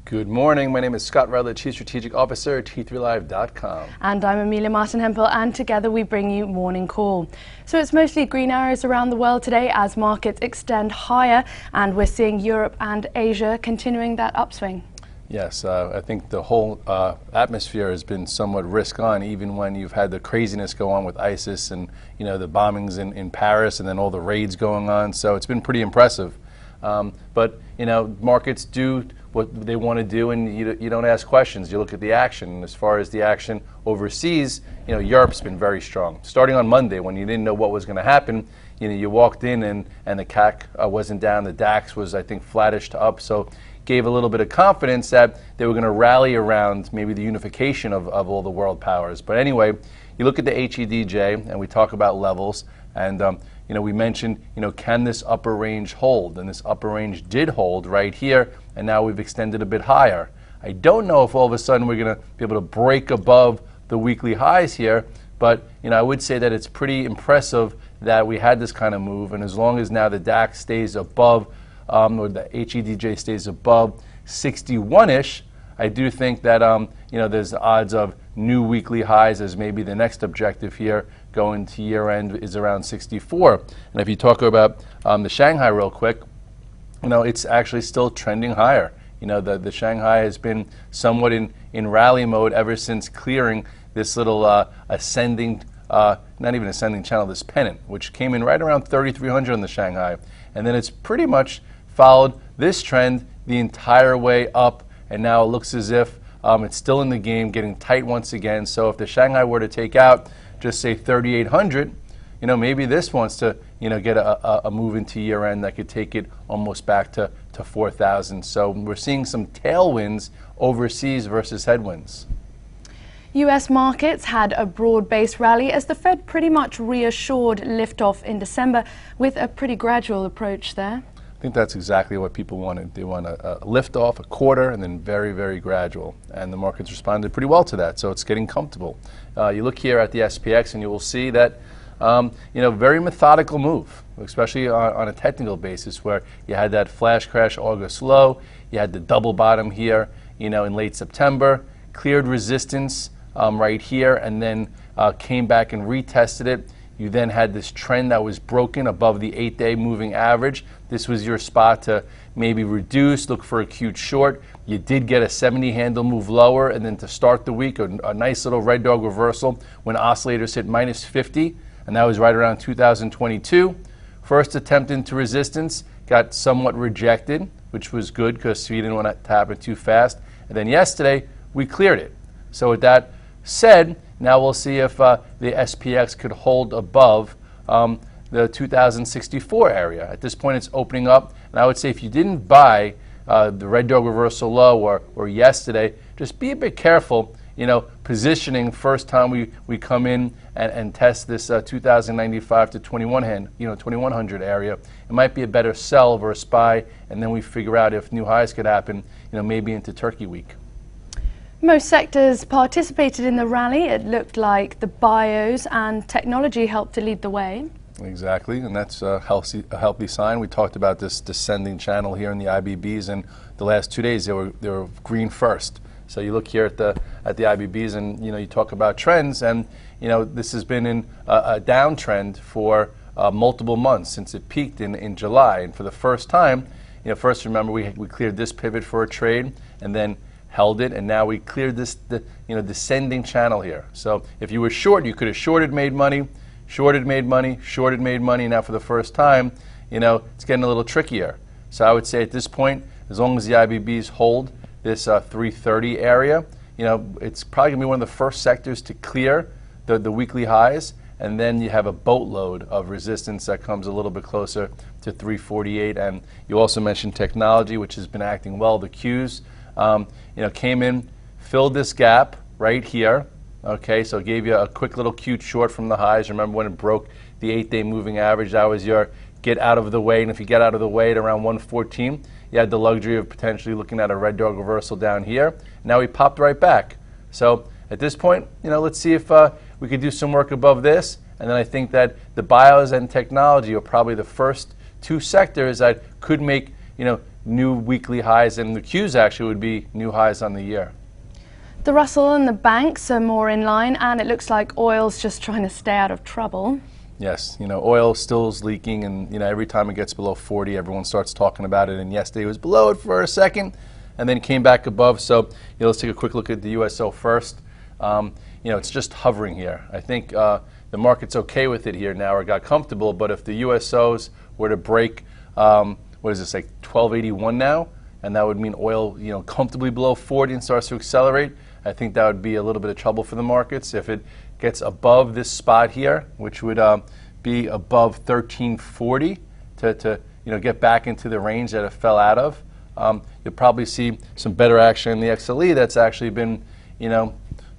Good morning. My name is Scott Redler, Chief Strategic Officer at T3Live.com. And I'm Amelia Martyn-Hemphill, and together we bring you Morning Call. So it's mostly green arrows around the world today as markets extend higher, and we're seeing Europe and Asia continuing that upswing. Yes, I think the whole atmosphere has been somewhat risk on, even when you've had the craziness go on with ISIS and the bombings in Paris and then all the raids going on. So it's been pretty impressive. But markets do what they want to do, and you don't ask questions. You look at the action. And as far as the action overseas, Europe's been very strong. Starting on Monday, when you didn't know what was going to happen, you walked in and the CAC wasn't down. The DAX was, I think, flattish to up. So gave a little bit of confidence that they were going to rally around maybe the unification of all the world powers. But anyway, you look at the HEDJ, and we talk about levels, and we mentioned, can this upper range hold? And this upper range did hold right here, and now we've extended a bit higher. I don't know if all of a sudden we're going to be able to break above the weekly highs here, but I would say that it's pretty impressive that we had this kind of move, and as long as now the DAX stays above, or the HEDJ stays above 61-ish, I do think that there's odds of new weekly highs as maybe the next objective here going to year end is around 64. And if you talk about the Shanghai real quick, it's actually still trending higher. The Shanghai has been somewhat in rally mode ever since clearing this little ascending, not even ascending channel, this pennant, which came in right around 3,300 on the Shanghai. And then it's pretty much followed this trend the entire way up, and now it looks as if it's still in the game, getting tight once again. So if the Shanghai were to take out, just say 3,800, maybe this wants to, get a move into year end that could take it almost back to 4,000. So we're seeing some tailwinds overseas versus headwinds. US markets had a broad-based rally as the Fed pretty much reassured liftoff in December with a pretty gradual approach there. I think that's exactly what people wanted. They want a lift off, a quarter, and then very, very gradual. And the markets responded pretty well to that, so it's getting comfortable. You look here at the SPX and you will see that, very methodical move, especially on a technical basis where you had that flash crash August low, you had the double bottom here, in late September, cleared resistance right here, and then came back and retested it. You then had this trend that was broken above the 8-day moving average. This was your spot to maybe reduce, look for a cute short. You did get a 70 handle move lower, and then to start the week, a nice little red dog reversal when oscillators hit minus 50, and that was right around 2022. First attempt into resistance got somewhat rejected, which was good because we didn't want it to happen too fast. And then yesterday, we cleared it. So with that said, now we'll see if the SPX could hold above the 2064 area. At this point, it's opening up, and I would say if you didn't buy the red dog reversal low or yesterday, just be a bit careful. Positioning first time we come in and test this 2095 to 2100 area. It might be a better sell versus buy, and then we figure out if new highs could happen. Maybe into Turkey week. Most sectors participated in the rally. It looked like the bios and technology helped to lead the way. Exactly, and that's a healthy sign. We talked about this descending channel here in the IBBs, and the last 2 days they were green first. So you look here at the IBBs, and you talk about trends, and this has been in a downtrend for multiple months since it peaked in July, and for the first time, first remember we cleared this pivot for a trade, and then held it, and now we cleared this descending channel here. So if you were short, you could have shorted, made money, shorted, made money, shorted, made money. Now for the first time, it's getting a little trickier. So I would say at this point, as long as the IBBs hold this 330 area, it's probably going to be one of the first sectors to clear the weekly highs, and then you have a boatload of resistance that comes a little bit closer to 348. And you also mentioned technology, which has been acting well. The Qs came in, filled this gap right here. Okay, so it gave you a quick little cute short from the highs. Remember when it broke the 8-day moving average? That was your get out of the way. And if you get out of the way at around 114, you had the luxury of potentially looking at a red dog reversal down here. Now we popped right back. So at this point, let's see if we could do some work above this. And then I think that the bios and technology are probably the first two sectors that could make, new weekly highs, and the Qs actually would be new highs on the year. The Russell and the banks are more in line, and it looks like oil's just trying to stay out of trouble. Yes, oil still is leaking, and every time it gets below 40, everyone starts talking about it. And yesterday it was below it for a second, and then came back above. So let's take a quick look at the USO first. It's just hovering here. I think the market's okay with it here now, or got comfortable. But if the USOs were to break, what is this, like 1281 now, and that would mean oil, comfortably below 40 and starts to accelerate, I think that would be a little bit of trouble for the markets. If it gets above this spot here, which would be above 1340 to get back into the range that it fell out of, you'll probably see some better action in the XLE that's actually been,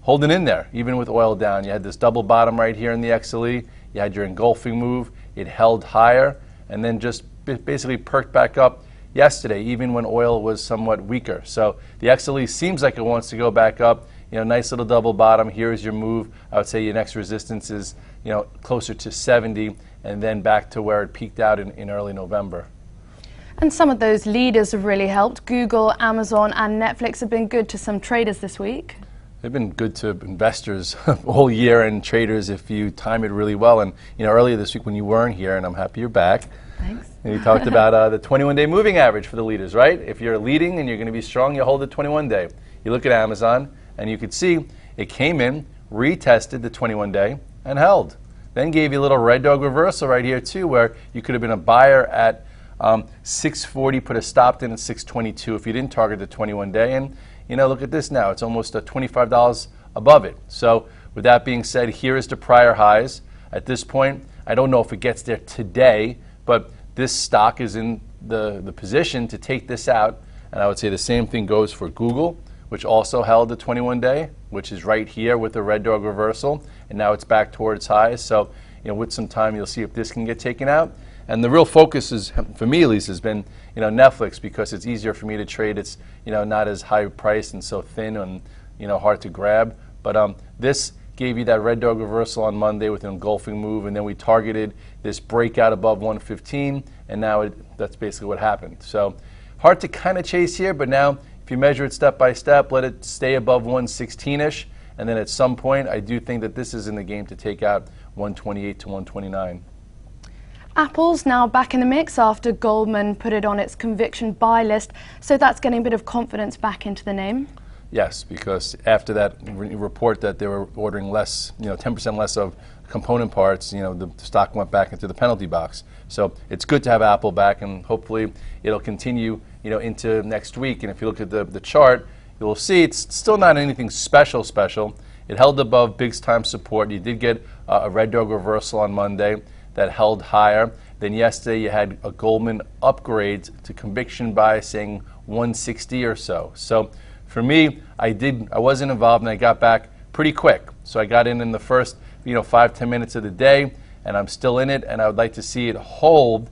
holding in there, even with oil down. You had this double bottom right here in the XLE. You had your engulfing move. It held higher and then just basically perked back up yesterday, even when oil was somewhat weaker. So the XLE seems like it wants to go back up. Nice little double bottom. Here's your move. I would say your next resistance is, closer to 70, and then back to where it peaked out in early November. And some of those leaders have really helped. Google, Amazon, and Netflix have been good to some traders this week. They've been good to investors all year, and traders if you time it really well. And earlier this week when you weren't here, and I'm happy you're back. Thanks. And you talked about the 21-day moving average for the leaders, right? If you're leading and you're going to be strong, you hold the 21-day. You look at Amazon, and you could see it came in, retested the 21-day, and held. Then gave you a little red dog reversal right here too, where you could have been a buyer at 640, put a stop in at 622 if you didn't target the 21-day. And look at this now. It's almost $25 above it. So with that being said, here is the prior highs. At this point, I don't know if it gets there today, but this stock is in the position to take this out. And I would say the same thing goes for Google, which also held the 21-day, which is right here with the red dog reversal, and now it's back towards highs. So, with some time, you'll see if this can get taken out. And the real focus is, for me at least, has been, Netflix, because it's easier for me to trade. It's, not as high priced and so thin and, hard to grab. But this gave you that red dog reversal on Monday with an engulfing move, and then we targeted this breakout above 115, and now that's basically what happened. So hard to kind of chase here, but now, if you measure it step by step, let it stay above 116-ish, and then at some point, I do think that this is in the game to take out 128 to 129. Apple's now back in the mix after Goldman put it on its conviction buy list, so that's getting a bit of confidence back into the name. Yes, because after that report that they were ordering less, 10% less of component parts, the stock went back into the penalty box. So it's good to have Apple back, and hopefully it'll continue, into next week. And if you look at the chart, you'll see it's still not anything special. It held above big time support. You did get a red dog reversal on Monday that held higher. Then yesterday you had a Goldman upgrade to conviction buy saying 160 or so. So for me, I wasn't involved, and I got back pretty quick. So I got in the first 5-10 minutes of the day, and I'm still in it, and I would like to see it hold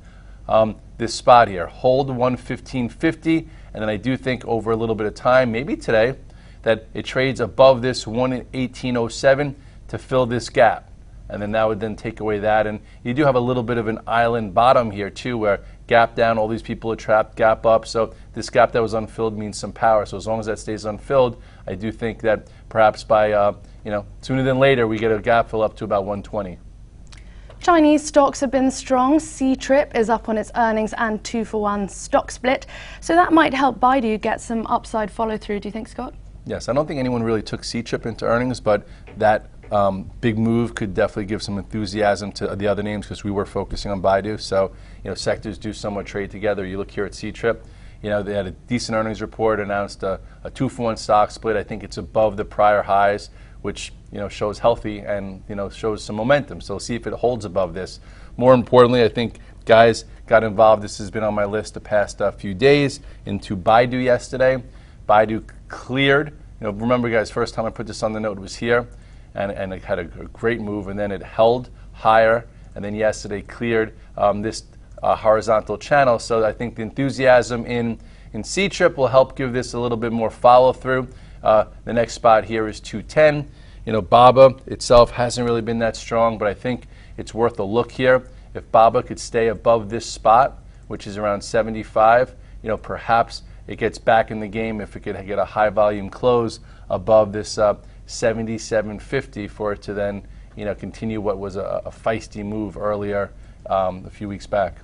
this spot here, hold 115.50, and then I do think over a little bit of time, maybe today, that it trades above this 118.07 to fill this gap. And then that would then take away that. And you do have a little bit of an island bottom here too, where gap down, all these people are trapped, gap up. So this gap that was unfilled means some power. So as long as that stays unfilled, I do think that perhaps by, sooner than later, we get a gap fill up to about 120. Chinese stocks have been strong. CTRP is up on its earnings and 2-for-1 stock split. So that might help BIDU get some upside follow through, do you think, Scott? Yes, I don't think anyone really took CTRP into earnings, but that big move could definitely give some enthusiasm to the other names, because we were focusing on BIDU. So, sectors do somewhat trade together. You look here at CTRP, they had a decent earnings report, announced a 2-for-1 stock split. I think it's above the prior highs, which shows healthy and shows some momentum. So we'll see if it holds above this. More importantly, I think guys got involved. This has been on my list the past few days into BIDU yesterday. BIDU cleared. Remember, guys, first time I put this on the note was here, and it had a great move, and then it held higher, and then yesterday cleared this horizontal channel. So I think the enthusiasm in CTRP will help give this a little bit more follow through. The next spot here is 210. BABA itself hasn't really been that strong, but I think it's worth a look here. If BABA could stay above this spot, which is around 75, perhaps it gets back in the game if it could get a high volume close above this 77.50 for it to then continue what was a feisty move earlier a few weeks back.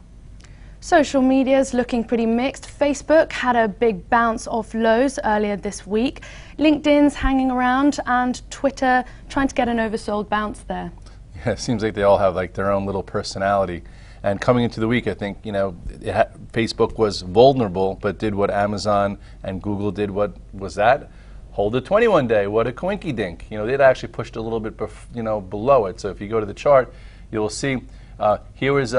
Social media is looking pretty mixed. Facebook had a big bounce off lows earlier this week. LinkedIn's hanging around, and Twitter trying to get an oversold bounce there. Yeah, it seems like they all have like their own little personality. And coming into the week, I think Facebook was vulnerable, but did what Amazon and Google did. What was that? Hold the 21-day. What a coinky dink. They'd actually pushed a little bit below it. So if you go to the chart, you'll see here was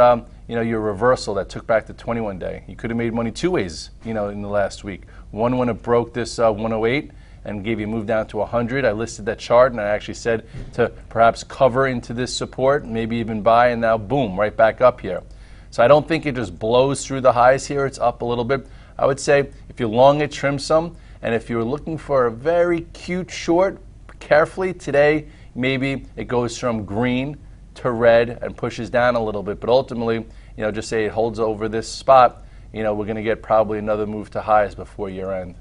your reversal that took back the 21-day. You could have made money two ways in the last week. One, when it broke this 108 and gave you a move down to 100. I listed that chart and I actually said to perhaps cover into this support, maybe even buy, and now boom, right back up here. So I don't think it just blows through the highs here. It's up a little bit. I would say if you're long it, trim some. And if you're looking for a very cute short, carefully today, maybe it goes from green to red and pushes down a little bit. But ultimately, just say it holds over this spot, we're going to get probably another move to highs before year end.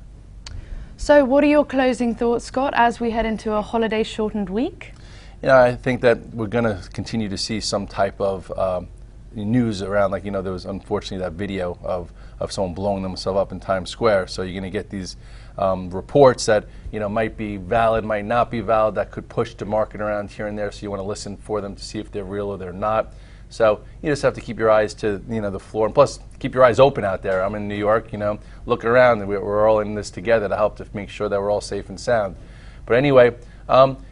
So what are your closing thoughts, Scott, as we head into a holiday shortened week? I think that we're going to continue to see some type of news around, like, there was unfortunately that video of someone blowing themselves up in Times Square. So you're going to get these reports that, might be valid, might not be valid, that could push the market around here and there. So you want to listen for them to see if they're real or they're not. So you just have to keep your eyes to, the floor, and plus keep your eyes open out there. I'm in New York, look around, and we're all in this together to help to make sure that we're all safe and sound. But anyway,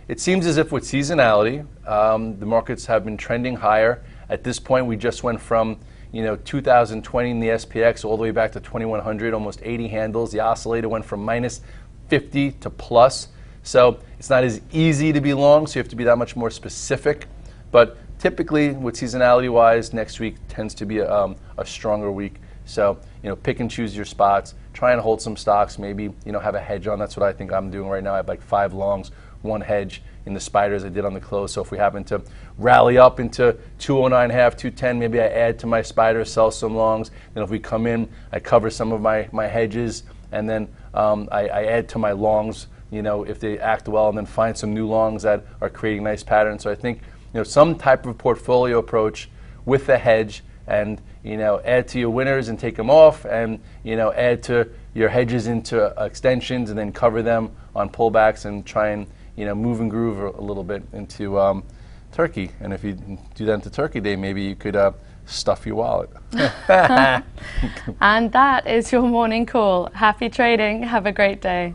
it seems as if with seasonality, the markets have been trending higher. At this point, we just went from 2020 in the SPX all the way back to 2100, almost 80 handles. The oscillator went from minus 50 to plus. So it's not as easy to be long, so you have to be that much more specific. But typically, with seasonality-wise, next week tends to be a stronger week. So pick and choose your spots. Try and hold some stocks. Maybe have a hedge on. That's what I think I'm doing right now. I have like 5 longs, 1 hedge in the spiders I did on the close. So if we happen to rally up into 209.5, 210, maybe I add to my spiders, sell some longs. Then if we come in, I cover some of my hedges, and then I add to my longs, if they act well, and then find some new longs that are creating nice patterns. So I think some type of portfolio approach with a hedge, and add to your winners and take them off, and add to your hedges into extensions, and then cover them on pullbacks, and try and move and groove a little bit into Turkey. And if you do that into Turkey Day, maybe you could stuff your wallet. And that is your morning call. Happy trading. Have a great day.